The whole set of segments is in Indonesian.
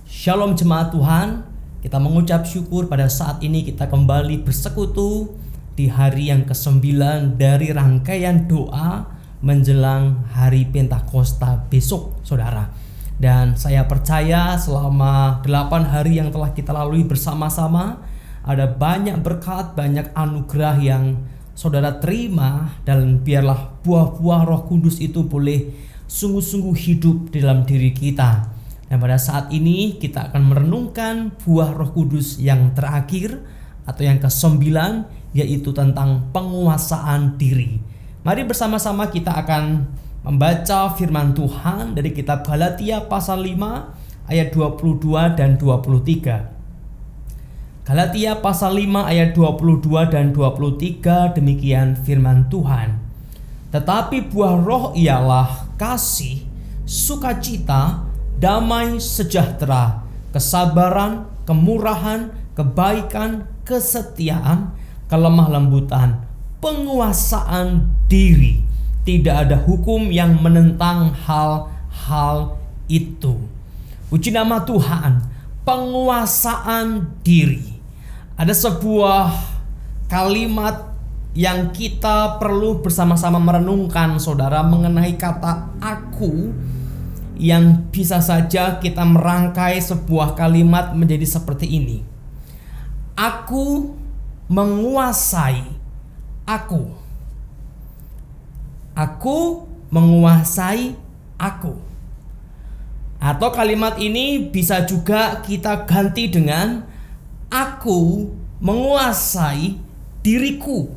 Shalom jemaat Tuhan, kita mengucap syukur pada saat ini kita kembali bersekutu di hari yang ke-9 dari rangkaian doa menjelang hari Pentakosta besok, saudara. Dan saya percaya selama 8 hari yang telah kita lalui bersama-sama, ada banyak berkat, banyak anugerah yang saudara terima, dan biarlah buah-buah Roh Kudus itu boleh sungguh-sungguh hidup di dalam diri kita. Dan pada saat ini kita akan merenungkan buah Roh Kudus yang terakhir atau yang ke-9, yaitu tentang penguasaan diri. Mari bersama-sama kita akan membaca firman Tuhan dari kitab Galatia pasal 5 ayat 22 dan 23. Galatia pasal 5 ayat 22 dan 23, demikian firman Tuhan. Tetapi buah roh ialah kasih, sukacita, damai sejahtera, kesabaran, kemurahan, kebaikan, kesetiaan, kelemah lembutan, penguasaan diri. Tidak ada hukum yang menentang hal-hal itu. Puji nama Tuhan. Penguasaan diri. Ada sebuah kalimat yang kita perlu bersama-sama merenungkan, saudara, mengenai kata aku, yang bisa saja kita merangkai sebuah kalimat menjadi seperti ini. Aku menguasai aku. Aku menguasai aku. Atau kalimat ini bisa juga kita ganti dengan aku menguasai diriku.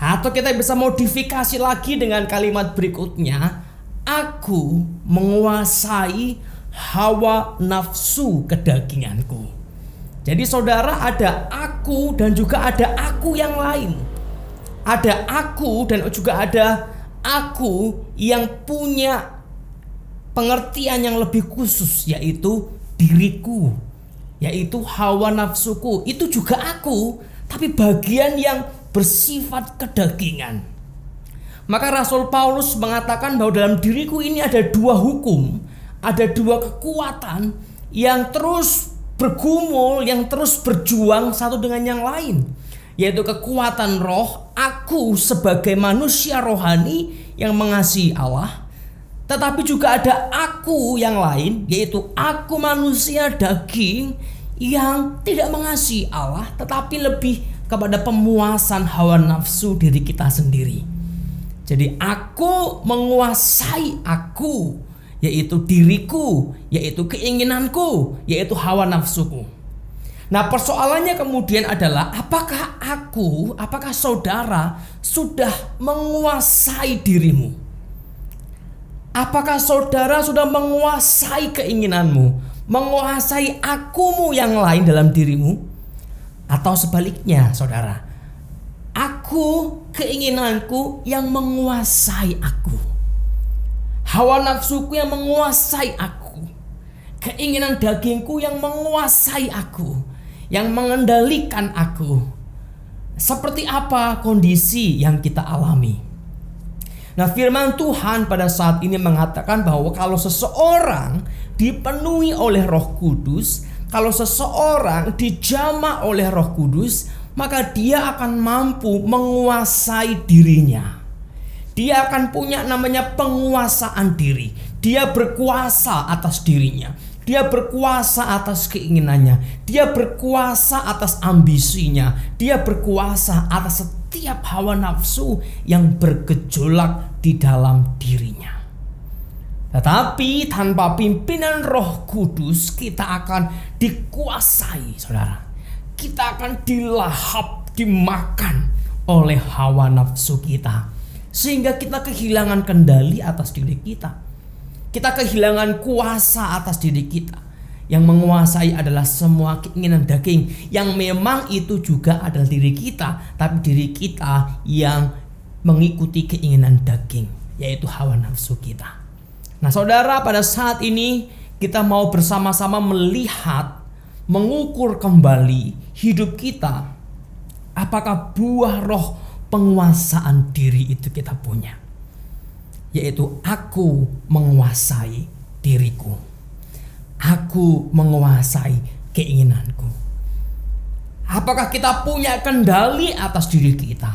Atau kita bisa modifikasi lagi dengan kalimat berikutnya, aku menguasai hawa nafsu kedaginganku. Jadi saudara, ada aku dan juga ada aku yang lain. Ada aku dan juga ada aku yang punya pengertian yang lebih khusus, yaitu diriku, yaitu hawa nafsuku. Itu juga aku, tapi bagian yang bersifat kedagingan. Maka Rasul Paulus mengatakan bahwa dalam diriku ini ada dua hukum, ada dua kekuatan yang terus bergumul, yang terus berjuang satu dengan yang lain, yaitu kekuatan roh, aku sebagai manusia rohani yang mengasihi Allah. Tetapi juga ada aku yang lain, yaitu aku manusia daging yang tidak mengasihi Allah, tetapi lebih kepada pemuasan hawa nafsu diri kita sendiri. Jadi aku menguasai aku, yaitu diriku, yaitu keinginanku, yaitu hawa nafsuku. Nah, persoalannya kemudian adalah apakah saudara sudah menguasai dirimu? Apakah saudara sudah menguasai keinginanmu, menguasai akumu yang lain dalam dirimu? Atau sebaliknya, saudara, aku, keinginanku yang menguasai aku, hawa nafsuku yang menguasai aku, keinginan dagingku yang menguasai aku, yang mengendalikan aku. Seperti apa kondisi yang kita alami? Nah, firman Tuhan pada saat ini mengatakan bahwa kalau seseorang dipenuhi oleh Roh Kudus, kalau seseorang dijamah oleh Roh Kudus, maka dia akan mampu menguasai dirinya. Dia akan punya namanya penguasaan diri. Dia berkuasa atas dirinya. Dia berkuasa atas keinginannya. Dia berkuasa atas ambisinya. Dia berkuasa atas setiap hawa nafsu yang bergejolak di dalam dirinya. Tetapi tanpa pimpinan Roh Kudus, kita akan dikuasai, saudara. Kita akan dilahap, dimakan oleh hawa nafsu kita, sehingga kita kehilangan kendali atas diri kita. Kita kehilangan kuasa atas diri kita. Yang menguasai adalah semua keinginan daging, yang memang itu juga adalah diri kita, tapi diri kita yang mengikuti keinginan daging, yaitu hawa nafsu kita. Nah, saudara, pada saat ini kita mau bersama-sama melihat, mengukur kembali hidup kita. Apakah buah roh penguasaan diri itu kita punya? Yaitu aku menguasai diriku. Aku menguasai keinginanku. Apakah kita punya kendali atas diri kita,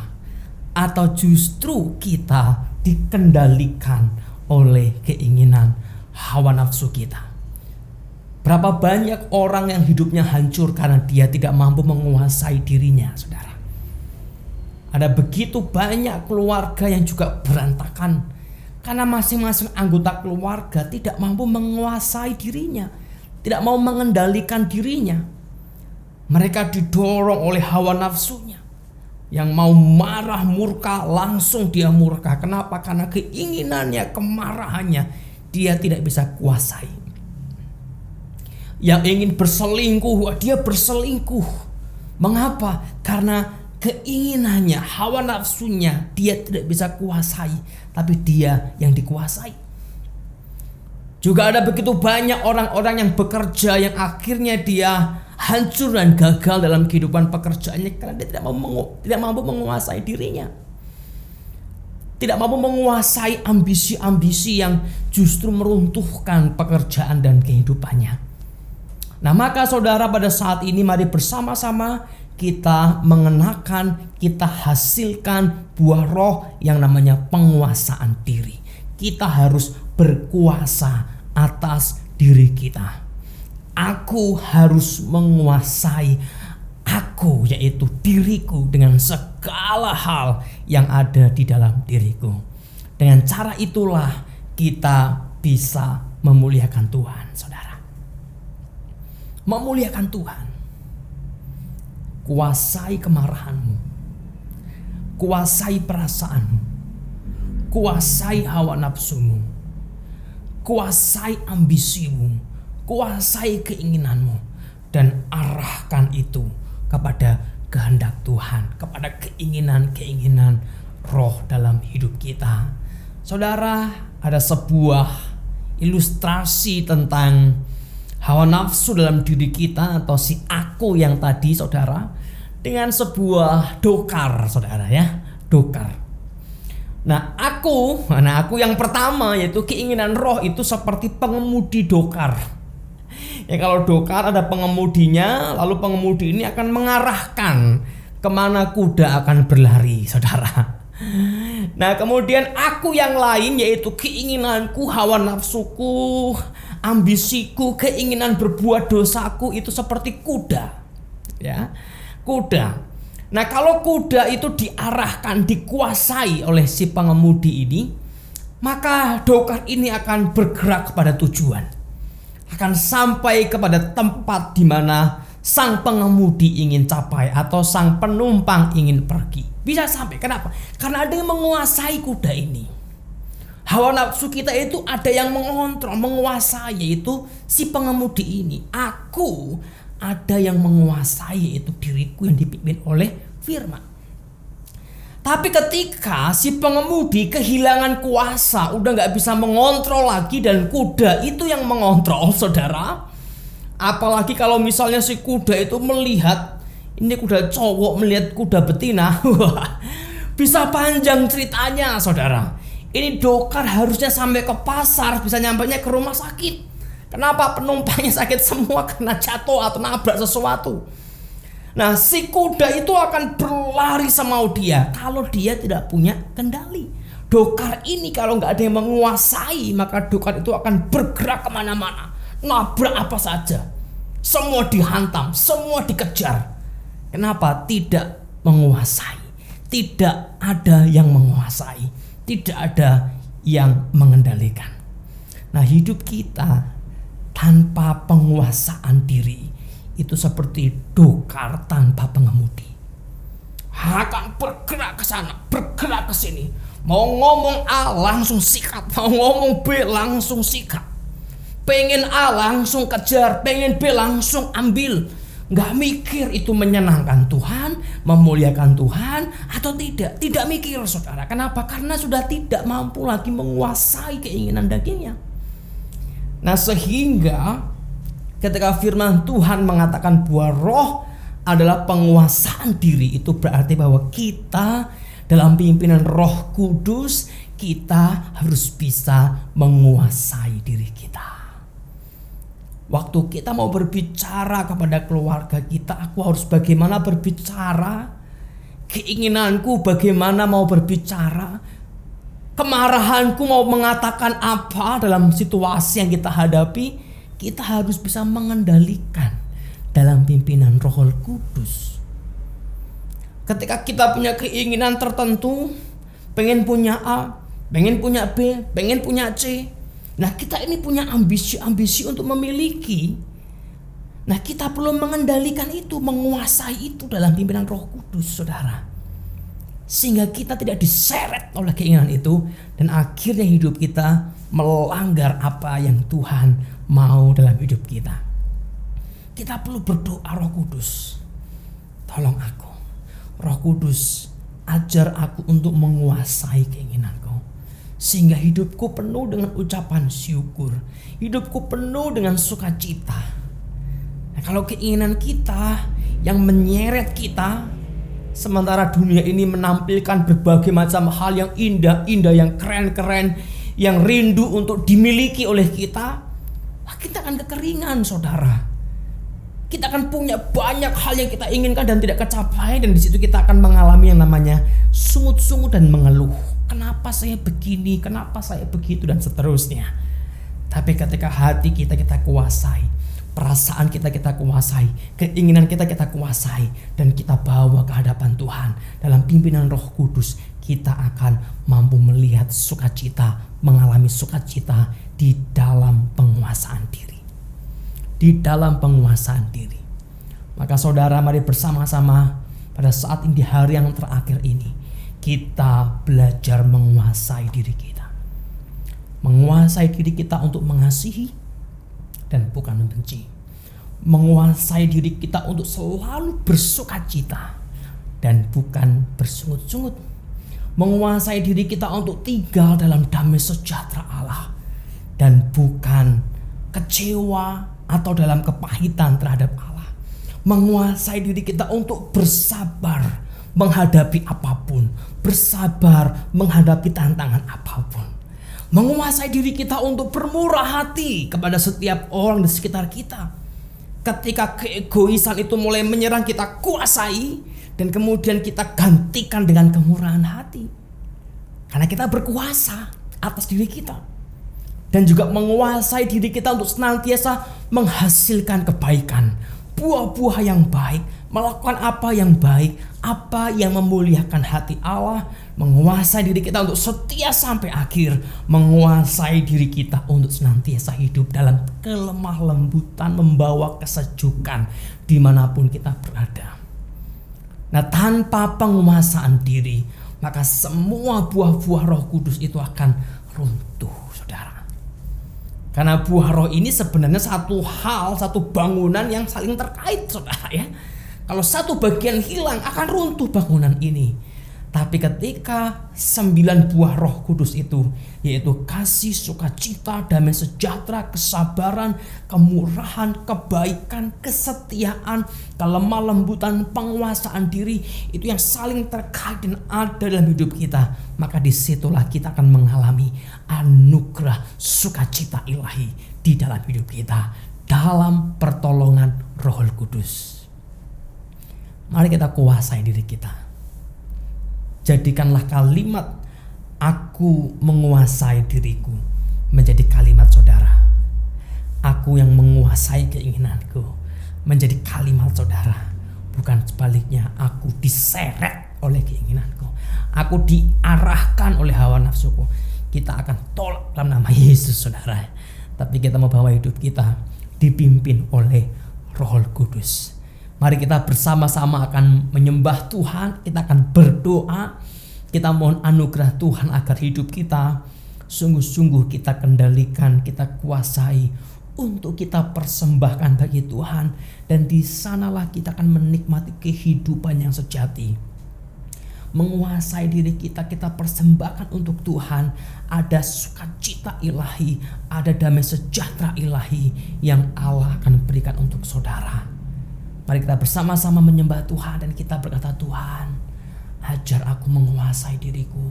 atau justru kita dikendalikan oleh keinginan hawa nafsu kita? Berapa banyak orang yang hidupnya hancur karena dia tidak mampu menguasai dirinya, saudara. Ada begitu banyak keluarga yang juga berantakan karena masing-masing anggota keluarga tidak mampu menguasai dirinya, tidak mau mengendalikan dirinya. Mereka didorong oleh hawa nafsunya. Yang mau marah, murka, langsung dia murka. Kenapa? Karena keinginannya, kemarahannya dia tidak bisa kuasai. Yang ingin berselingkuh, dia berselingkuh. Mengapa? Karena keinginannya, hawa nafsunya dia tidak bisa kuasai, tapi dia yang dikuasai. Juga ada begitu banyak orang-orang yang bekerja yang akhirnya dia hancur dan gagal dalam kehidupan pekerjaannya karena dia tidak mampu menguasai dirinya. Tidak mampu menguasai ambisi-ambisi yang justru meruntuhkan pekerjaan dan kehidupannya. Nah, maka saudara, pada saat ini mari bersama-sama kita mengenakan, kita hasilkan buah roh yang namanya penguasaan diri. Kita harus berkuasa atas diri kita. Aku harus menguasai aku, yaitu diriku, dengan segala hal yang ada di dalam diriku. Dengan cara itulah kita bisa memuliakan Tuhan, saudara. Memuliakan Tuhan. Kuasai kemarahanmu, kuasai perasaanmu, kuasai hawa nafsumu, kuasai ambisimu, kuasai keinginanmu, dan arahkan itu kepada kehendak Tuhan, kepada keinginan-keinginan roh dalam hidup kita. Saudara, ada sebuah ilustrasi tentang hawa nafsu dalam diri kita atau si aku yang tadi, saudara, dengan sebuah dokar, saudara, ya, dokar. Nah, aku yang pertama, yaitu keinginan roh, itu seperti pengemudi dokar. Ya, kalau dokar ada pengemudinya, lalu pengemudi ini akan mengarahkan kemana kuda akan berlari, saudara. Nah, kemudian aku yang lain, yaitu keinginanku, hawa nafsuku, ambisiku, keinginan berbuat dosaku, itu seperti kuda, ya, kuda. Nah, kalau kuda itu diarahkan, dikuasai oleh si pengemudi ini, maka dokar ini akan bergerak kepada tujuan, akan sampai kepada tempat di mana sang pengemudi ingin capai atau sang penumpang ingin pergi. Bisa sampai. Kenapa? Karena ada yang menguasai kuda ini. Hawa nafsu kita itu ada yang mengontrol, menguasai, yaitu si pengemudi ini. Aku ada yang menguasai, yaitu diriku yang dipimpin oleh firman. Tapi ketika si pengemudi kehilangan kuasa, udah gak bisa mengontrol lagi, dan kuda itu yang mengontrol, saudara. Apalagi kalau misalnya si kuda itu melihat, ini kuda cowok melihat kuda betina, bisa panjang ceritanya, saudara. Ini dokar harusnya sampai ke pasar, bisa nyampainya ke rumah sakit. Kenapa? Penumpangnya sakit semua karena jatuh atau nabrak sesuatu. Nah, si kuda itu akan berlari semau dia kalau dia tidak punya kendali. Dokar ini kalau nggak ada yang menguasai, maka dokar itu akan bergerak kemana-mana, nabrak apa saja, semua dihantam, semua dikejar. Kenapa? Tidak menguasai. Tidak ada yang menguasai, tidak ada yang mengendalikan. Nah, hidup kita tanpa penguasaan diri itu seperti dokar tanpa pengemudi. Akan bergerak ke sana, bergerak ke sini. Mau ngomong A langsung sikat, mau ngomong B langsung sikat. Pengen A langsung kejar, pengen B langsung ambil. Gak mikir itu menyenangkan Tuhan, memuliakan Tuhan atau tidak. Tidak mikir, saudara. Kenapa? Karena sudah tidak mampu lagi menguasai keinginan dagingnya. Nah, sehingga ketika firman Tuhan mengatakan buah roh adalah penguasaan diri, itu berarti bahwa kita dalam pimpinan Roh Kudus, kita harus bisa menguasai diri kita. Waktu kita mau berbicara kepada keluarga kita, aku harus bagaimana berbicara. Keinginanku bagaimana mau berbicara. Kemarahanku mau mengatakan apa dalam situasi yang kita hadapi. Kita harus bisa mengendalikan dalam pimpinan Roh Kudus. Ketika kita punya keinginan tertentu, pengen punya A, pengen punya B, pengen punya C. Nah, kita ini punya ambisi untuk memiliki. Nah, kita perlu mengendalikan itu, menguasai itu dalam pimpinan Roh Kudus, saudara. Sehingga kita tidak diseret oleh keinginan itu, dan akhirnya hidup kita melanggar apa yang Tuhan mau dalam hidup kita. Kita perlu berdoa, Roh Kudus, tolong aku. Roh Kudus, ajar aku untuk menguasai keinginanku. Sehingga hidupku penuh dengan ucapan syukur. Hidupku penuh dengan sukacita. Nah, kalau keinginan kita yang menyeret kita, sementara dunia ini menampilkan berbagai macam hal yang indah-indah, yang keren-keren, yang rindu untuk dimiliki oleh kita, kita akan kekeringan, saudara. Kita akan punya banyak hal yang kita inginkan dan tidak kecapai, dan di situ kita akan mengalami yang namanya sungut-sungut dan mengeluh. Kenapa saya begini? Kenapa saya begitu? Dan seterusnya. Tapi ketika hati kita kuasai, perasaan kita kuasai, keinginan kita kuasai, dan kita bawa ke hadapan Tuhan dalam pimpinan Roh Kudus, kita akan mampu melihat sukacita, mengalami sukacita di dalam penguasaan diri. Di dalam penguasaan diri. Maka saudara, mari bersama-sama pada saat ini, di hari yang terakhir ini, kita belajar menguasai diri kita. Menguasai diri kita untuk mengasihi dan bukan membenci. Menguasai diri kita untuk selalu bersukacita dan bukan bersungut-sungut. Menguasai diri kita untuk tinggal dalam damai sejahtera Allah dan bukan kecewa atau dalam kepahitan terhadap Allah. Menguasai diri kita untuk bersabar menghadapi apapun, bersabar menghadapi tantangan apapun. Menguasai diri kita untuk bermurah hati kepada setiap orang di sekitar kita. Ketika keegoisan itu mulai menyerang, kita kuasai dan kemudian kita gantikan dengan kemurahan hati. Karena kita berkuasa atas diri kita. Dan juga menguasai diri kita untuk senantiasa menghasilkan kebaikan, buah-buah yang baik, melakukan apa yang baik, apa yang memuliakan hati Allah. Menguasai diri kita untuk setia sampai akhir, menguasai diri kita untuk senantiasa hidup dalam kelemah lembutan, membawa kesejukan dimanapun kita berada. Nah, tanpa penguasaan diri, maka semua buah-buah Roh Kudus itu akan runtuh, saudara. Karena buah roh ini sebenarnya satu hal, satu bangunan yang saling terkait, saudara ya. Kalau satu bagian hilang, akan runtuh bangunan ini. Tapi ketika 9 buah Roh Kudus itu, yaitu kasih, sukacita, damai sejahtera, kesabaran, kemurahan, kebaikan, kesetiaan, kelemah lembutan, penguasaan diri, itu yang saling terkait dan ada dalam hidup kita, maka disitulah kita akan mengalami anugerah sukacita ilahi di dalam hidup kita dalam pertolongan Roh Kudus. Mari kita kuasai diri kita. Jadikanlah kalimat aku menguasai diriku menjadi kalimat saudara. Aku yang menguasai keinginanku menjadi kalimat saudara. Bukan sebaliknya, aku diseret oleh keinginanku, aku diarahkan oleh hawa nafsuku. Kita akan tolak dalam nama Yesus, saudara. Tapi kita mau bawa hidup kita dipimpin oleh Roh Kudus. Mari kita bersama-sama akan menyembah Tuhan. Kita akan berdoa. Kita mohon anugerah Tuhan agar hidup kita sungguh-sungguh kita kendalikan, kita kuasai, untuk kita persembahkan bagi Tuhan. Dan di sanalah kita akan menikmati kehidupan yang sejati. Menguasai diri kita, kita persembahkan untuk Tuhan. Ada sukacita ilahi, ada damai sejahtera ilahi yang Allah akan berikan untuk saudara. Mari kita bersama-sama menyembah Tuhan dan kita berkata, Tuhan, ajar aku menguasai diriku.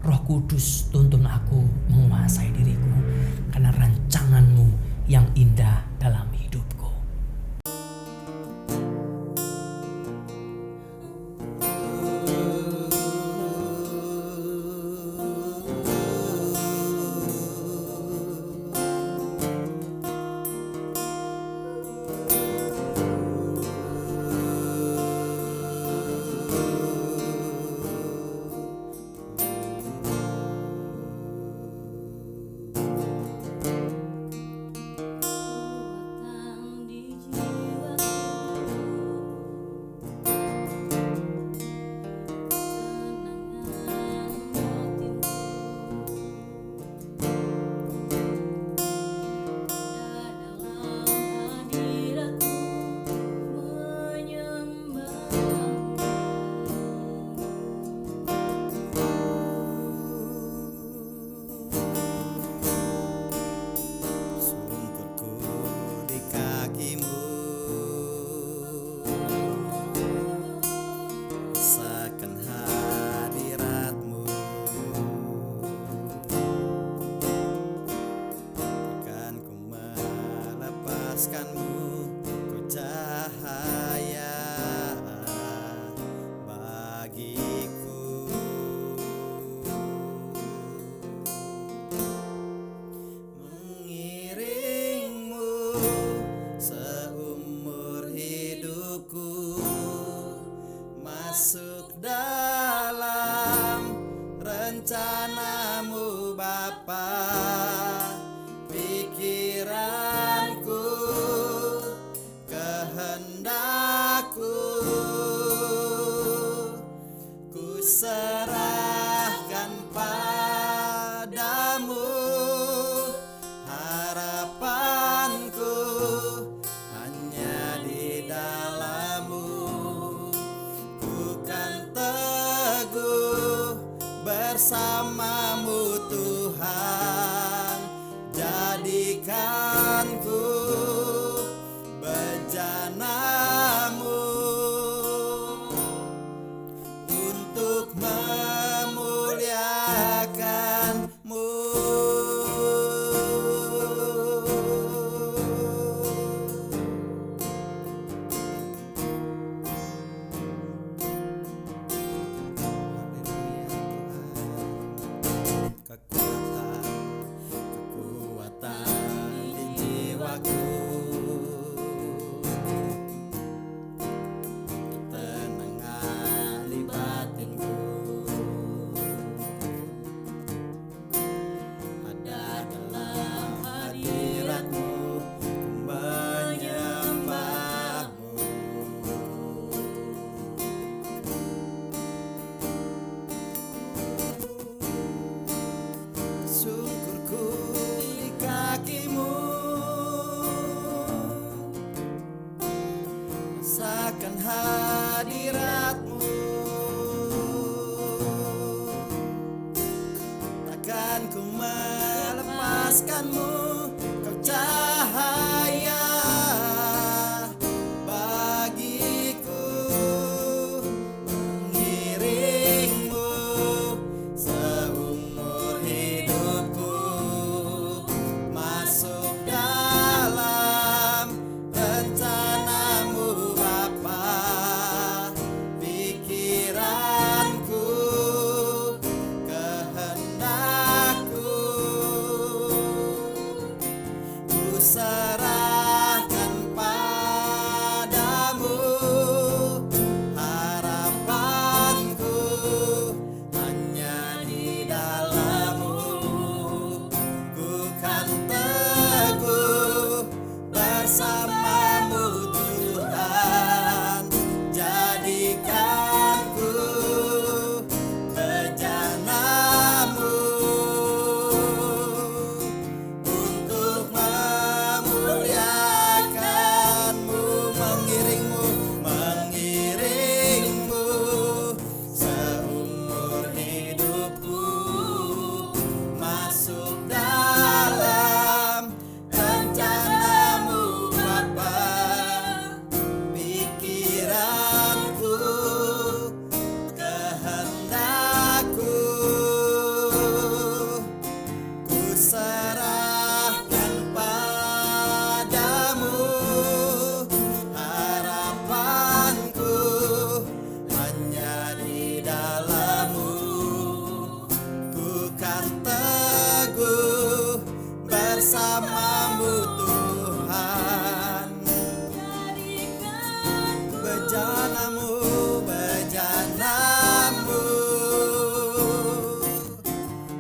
Roh Kudus, tuntun aku menguasai diriku, karena rancangan-Mu yang indah dalam hidup. melepaskanmu, kau cahaya bagiku. Mengiringmu seumur hidupku, masuk dalam rencanamu Bapa. Pikiranku, kehendakku, ku serahkan padamu. Harapanku hanya di dalam-Mu, ku kan teguh bersama-Mu Tuhan. Jadikanku bejana-Mu untuk memuliakan-Mu. Kekuatan di jiwaku, ketenangan di batinku, ada dalam hadirat-Mu, ku menyembah-Mu. Syukurku di kaki-Mu, rasakan hadirat-Mu. Takkan ku melepaskan-Mu, kau cahaya bagiku. Mengiringmu seumur hidupku, masuk dalam rencana-Mu Bapa. Pikiranku, kehendakku, ku serahkan padamu. Harapanku hanya di dalam-Mu, ku kan teguh bersama-Mu Tuhan. Jadikanku bejana-Mu untuk memuliakan-Mu. Mengiringmu seumur hidupku, masuk dalam rencana-Mu Bapa. Pikiranku, kehendakku, ku serahkan padamu. Harapanku hanya di dalam-Mu, ku kan teguh bersama-Mu Tuhan. Bejana-Mu, bejana-Mu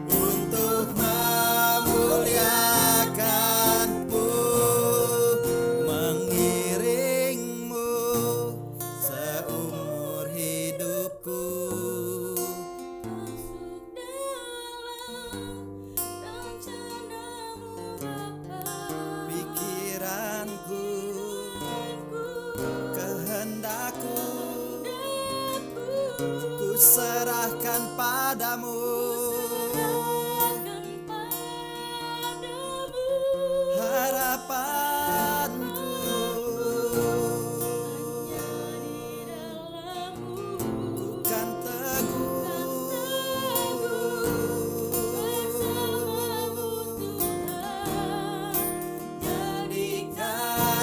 untuk memuliakan-Mu. Mengiringmu seumur hidupku, pikiranku, kehendakku, ku serahkan padamu. Harapanku kan teguh jadikan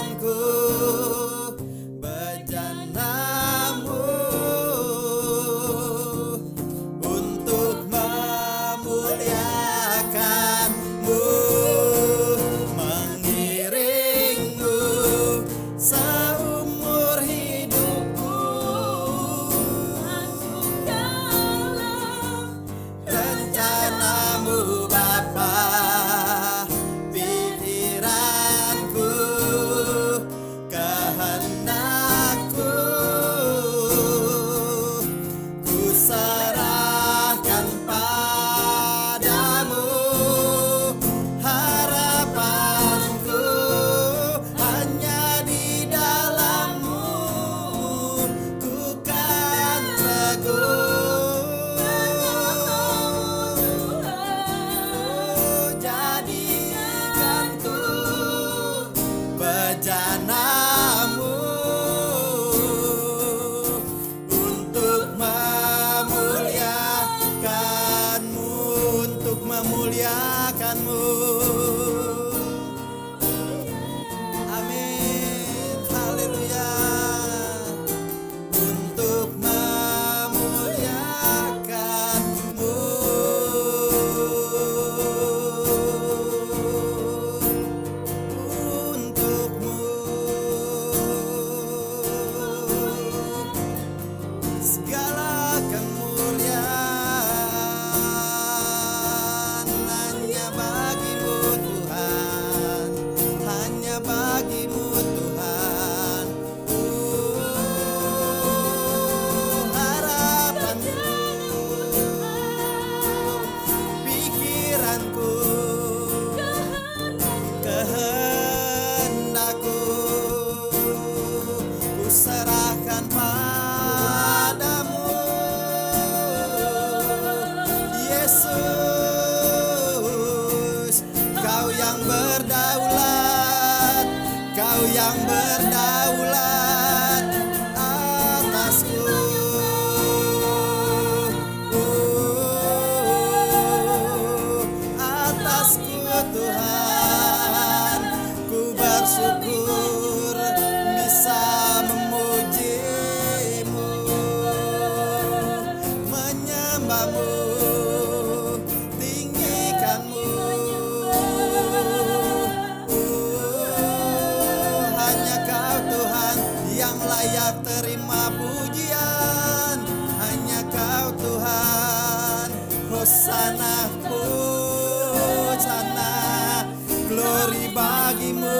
khazanah-Mu untuk memuliakan-Mu, untuk memuliakan-Mu. Amin, haleluya. Untuk memuliakan-Mu, untuk-Mu. Segala kemuliaan hanya bagi-Mu Tuhan, hanya bagi-Mu Tuhan. Harapanku, pikiranku, kehendakku, ku serahkan padamu, Yesus. Kau yang berdaulat, Kau yang berdaulat atasku. Atasku Tuhan, ku bersyukur bisa memuji-Mu, menyembah-Mu, tinggikan-Mu. Hanya Kau Tuhan yang layak terima pujian, hanya Kau Tuhan. Hosana, Hosana, glory bagi-Mu.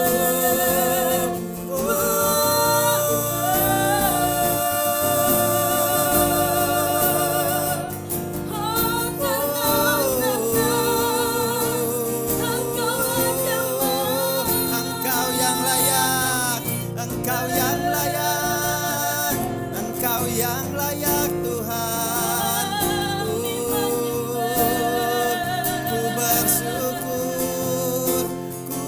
Engkau yang layak, Engkau yang layak, Engkau yang layak Tuhan. Ku bersyukur, ku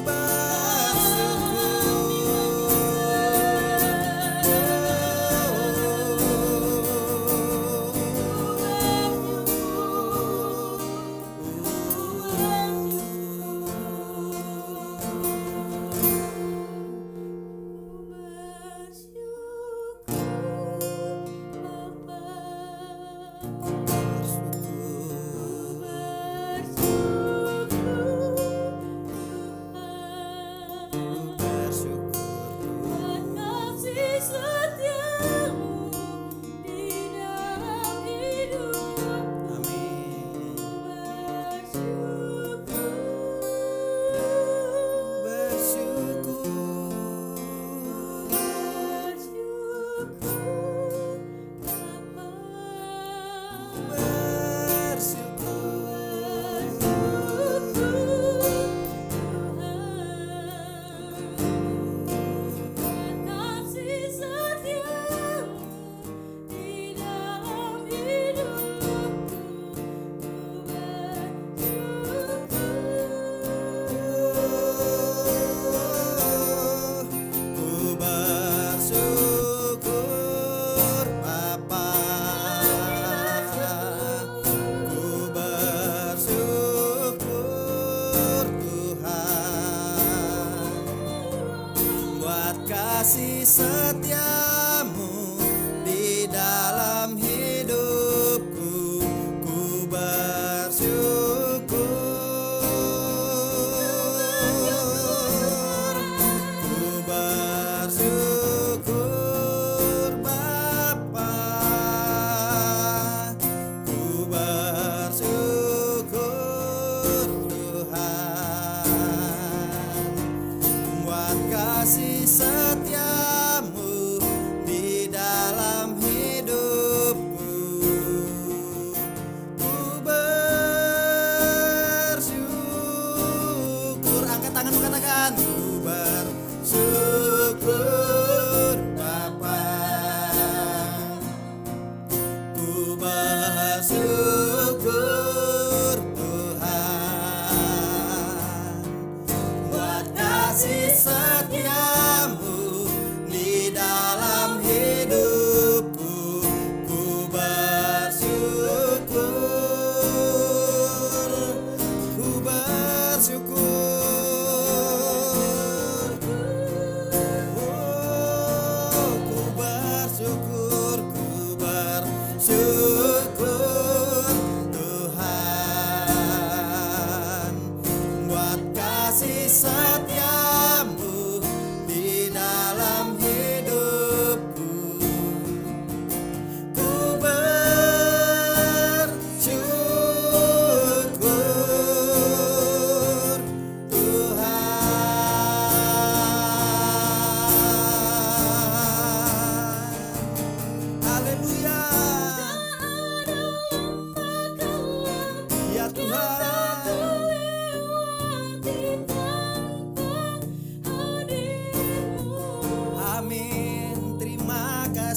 kasih setiamu di dalam hidupku, ku bersyukur, ku bersyukur Bapa, ku bersyukur Tuhan, buat kasih setiamu di dalam hidupku, ku bersyukur. Angkat tanganmu, katakan, ku bersyukur Bapa, ku bersyukur Tuhan, buat kasih setiamu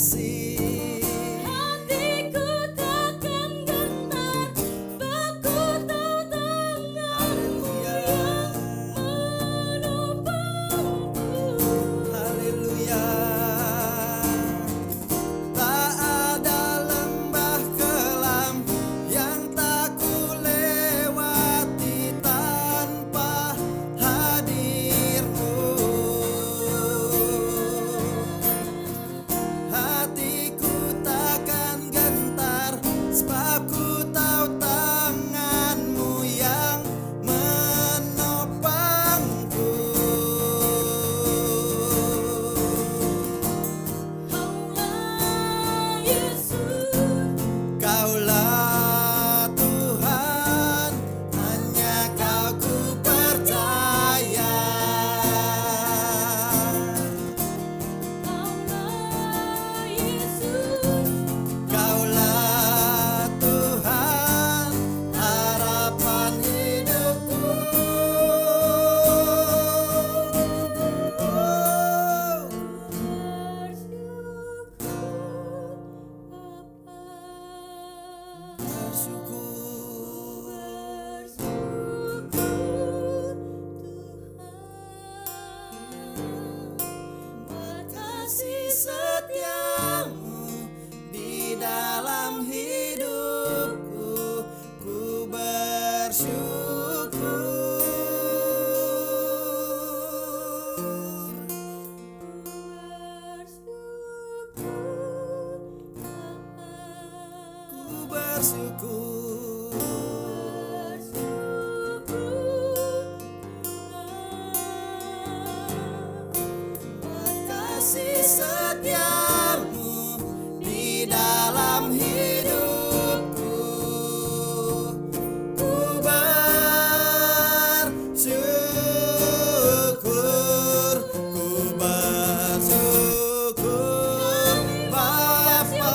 kasih. Hatiku takkan gentar, berkutu tanganmu yang menopangku. Haleluya. Tak ada lembah kelam yang tak kulewati tanpa hadir-Mu. Hatiku takkan gentar, sebab ku tahu tangan-Mu yang menopangku. Kaulah Yesus, Kaulah Tuhan, hanya Kau ku percaya. Kaulah Yesus, Kaulah Tuhan, harapan hidupku. Oh, bersyukur bersyukur. Tuhan, Kasih setiamu di dalam hidupku, ku bersyukur. Ku bersyukur. Kasih setiamu di dalam hidupku, ku bersyukur. Ku bersyukur Bapa,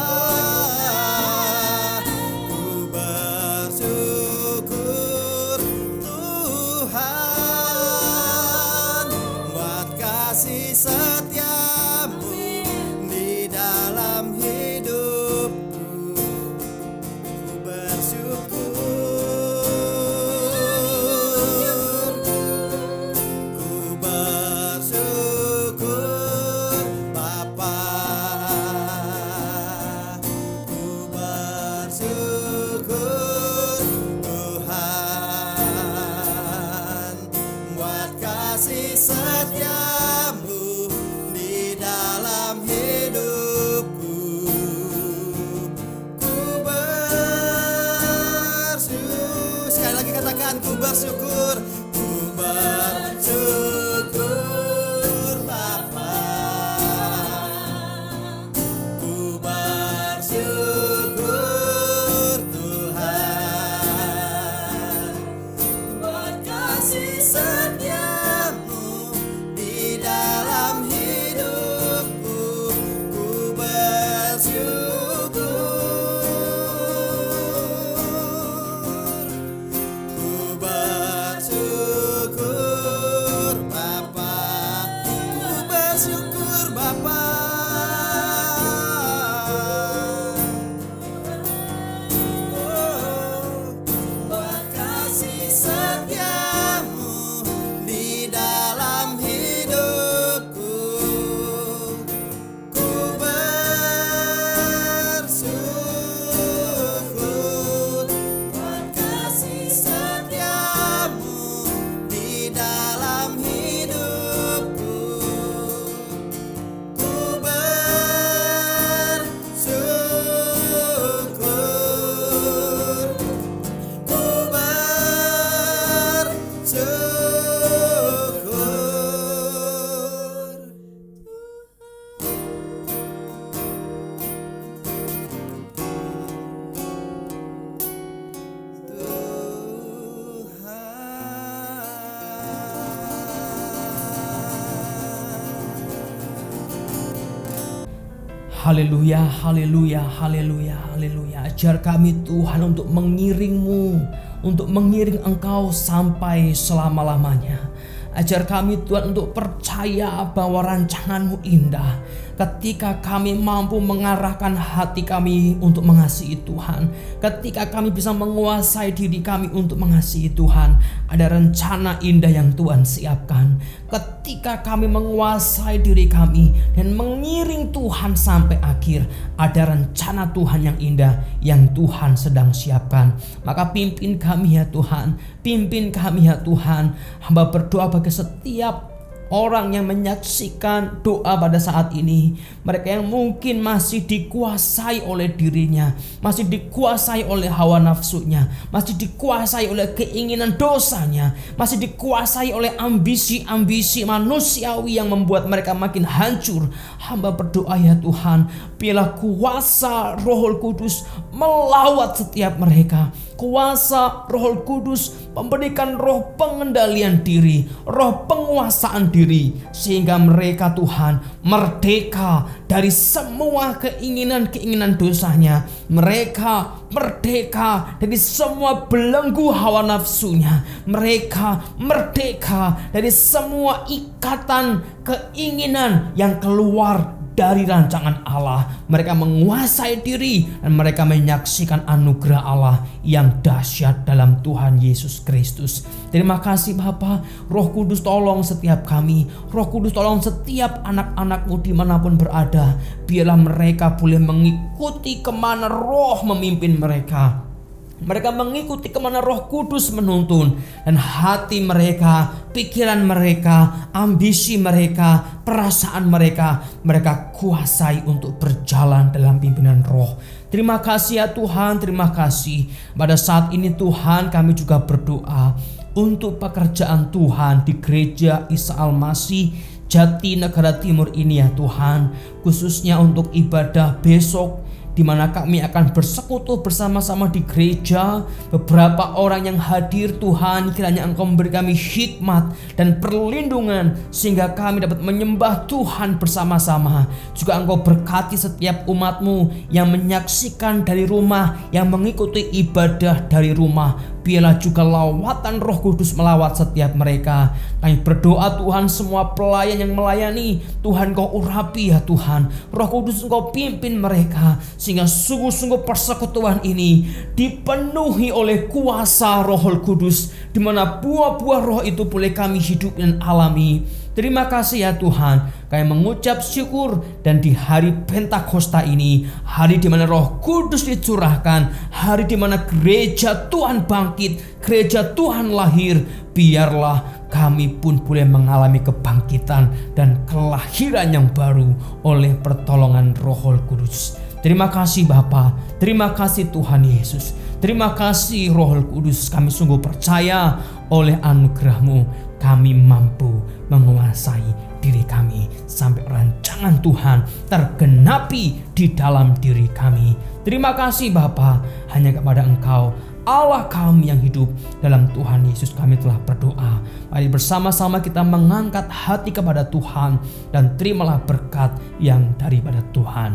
ku bersyukur Tuhan, buat kasih setiamu di dalam hidupku, ku bersyukur. Ku bersyukur Bapa, ku bersyukur Tuhan, buat kasih setiamu di dalam hidupku, ku bersyukur. Sekali lagi katakan, ku bersyukur. Ku bersyukur Bapa, ku bersyukur Tuhan, buat kasih setiamu di dalam hidupku, ku bersyukur. Ku bersyukur Bapa, ku bersyukur Bapa. Oh, buat kasih setiamu di dalam hidupku, ku bersyukur. Buat kasih setiamu di dalam hidupku, ku bersyukur. Ku bersyukur. Haleluya, haleluya, haleluya, haleluya. Ajar kami Tuhan untuk mengiring-Mu, untuk mengiring Engkau sampai selama-lamanya. Ajar kami Tuhan untuk percaya bahwa rancangan-Mu indah. Ketika kami mampu mengarahkan hati kami untuk mengasihi Tuhan, ketika kami bisa menguasai diri kami untuk mengasihi Tuhan, ada rencana indah yang Tuhan siapkan. Ketika kami menguasai diri kami dan mengiring Tuhan sampai akhir, ada rencana Tuhan yang indah yang Tuhan sedang siapkan. Maka pimpin kami ya Tuhan, pimpin kami ya Tuhan. Hamba berdoa bagi setiap orang yang menyaksikan doa pada saat ini, mereka yang mungkin masih dikuasai oleh dirinya, masih dikuasai oleh hawa nafsunya, masih dikuasai oleh keinginan dosanya, masih dikuasai oleh ambisi-ambisi manusiawi yang membuat mereka makin hancur. Hamba berdoa ya Tuhan, biarlah kuasa Roh Kudus melawat setiap mereka. Kuasa Roh Kudus memberikan roh pengendalian diri, roh penguasaan diri, sehingga mereka Tuhan merdeka dari semua keinginan-keinginan dosanya. Mereka merdeka dari semua belenggu hawa nafsunya. Mereka merdeka dari semua ikatan keinginan yang keluar dari rancangan Allah. Mereka menguasai diri dan mereka menyaksikan anugerah Allah yang dahsyat dalam Tuhan Yesus Kristus. Terima kasih Bapa. Roh Kudus tolong setiap kami. Roh Kudus tolong setiap anak-anak-Mu dimanapun berada. Biarlah mereka boleh mengikuti kemana Roh memimpin mereka. Mereka mengikuti kemana Roh Kudus menuntun, dan hati mereka, pikiran mereka, ambisi mereka, perasaan mereka, mereka kuasai untuk berjalan dalam pimpinan Roh. Terima kasih ya Tuhan, terima kasih. Pada saat ini Tuhan, kami juga berdoa untuk pekerjaan Tuhan di Gereja Isa Al-Masih Jati Negara Timur ini ya Tuhan, khususnya untuk ibadah besok, di mana kami akan bersekutu bersama-sama di gereja. Beberapa orang yang hadir Tuhan, kiranya Engkau memberi kami hikmat dan perlindungan sehingga kami dapat menyembah Tuhan bersama-sama. Juga Engkau berkati setiap umat-Mu yang menyaksikan dari rumah, yang mengikuti ibadah dari rumah. Biarlah juga lawatan Roh Kudus melawat setiap mereka. Kami berdoa Tuhan, semua pelayan yang melayani, Tuhan Kau urapi ya Tuhan. Roh Kudus Engkau pimpin mereka, sehingga sungguh-sungguh persekutuan ini dipenuhi oleh kuasa Roh Kudus, di mana buah-buah Roh itu boleh kami hidup dan alami. Terima kasih ya Tuhan, kami mengucap syukur. Dan di hari Pentakosta ini, hari di mana Roh Kudus dicurahkan, hari di mana gereja Tuhan bangkit, gereja Tuhan lahir, biarlah kami pun boleh mengalami kebangkitan dan kelahiran yang baru oleh pertolongan Roh Kudus. Terima kasih Bapa, terima kasih Tuhan Yesus, terima kasih Roh Kudus. Kami sungguh percaya oleh anugerah-Mu kami mampu menguasai diri kami sampai rancangan Tuhan tergenapi di dalam diri kami. Terima kasih Bapa, hanya kepada Engkau Allah kami yang hidup, dalam Tuhan Yesus kami telah berdoa. Mari bersama-sama kita mengangkat hati kepada Tuhan dan terimalah berkat yang daripada Tuhan.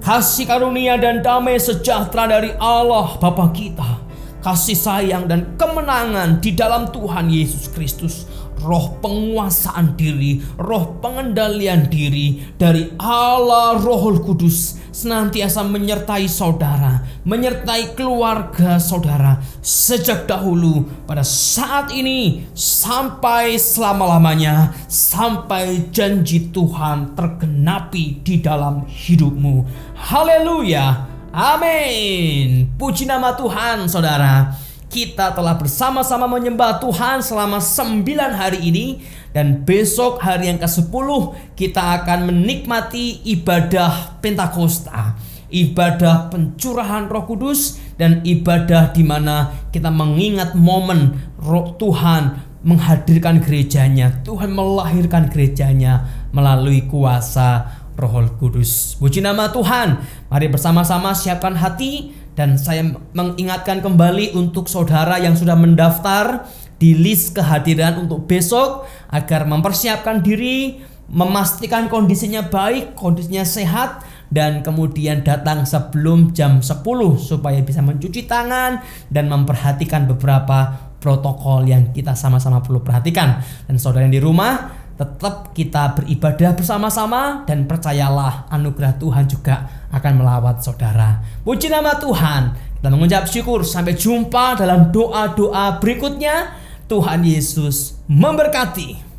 Kasih karunia dan damai sejahtera dari Allah Bapa kita, kasih sayang dan kemenangan di dalam Tuhan Yesus Kristus, roh penguasaan diri, roh pengendalian diri dari Allah Roh Kudus senantiasa menyertai saudara, menyertai keluarga saudara sejak dahulu, pada saat ini sampai selama-lamanya, sampai janji Tuhan tergenapi di dalam hidupmu. Haleluya. Amin. Puji nama Tuhan saudara. Kita telah bersama-sama menyembah Tuhan selama 9 hari ini. Dan besok hari yang ke-10 kita akan menikmati ibadah Pentakosta, ibadah pencurahan Roh Kudus, dan ibadah di mana kita mengingat momen Roh Tuhan menghadirkan gerejanya, Tuhan melahirkan gerejanya melalui kuasa Roh Kudus. Puji nama Tuhan. Mari bersama-sama siapkan hati. Dan saya mengingatkan kembali untuk saudara yang sudah mendaftar di list kehadiran untuk besok, agar mempersiapkan diri, memastikan kondisinya baik, kondisinya sehat, dan kemudian datang sebelum jam 10 supaya bisa mencuci tangan dan memperhatikan beberapa protokol yang kita sama-sama perlu perhatikan. Dan saudara yang di rumah, tetap kita beribadah bersama-sama dan percayalah anugerah Tuhan juga akan melawat saudara. Puji nama Tuhan. Kita mengucap syukur. Sampai jumpa dalam doa-doa berikutnya. Tuhan Yesus memberkati.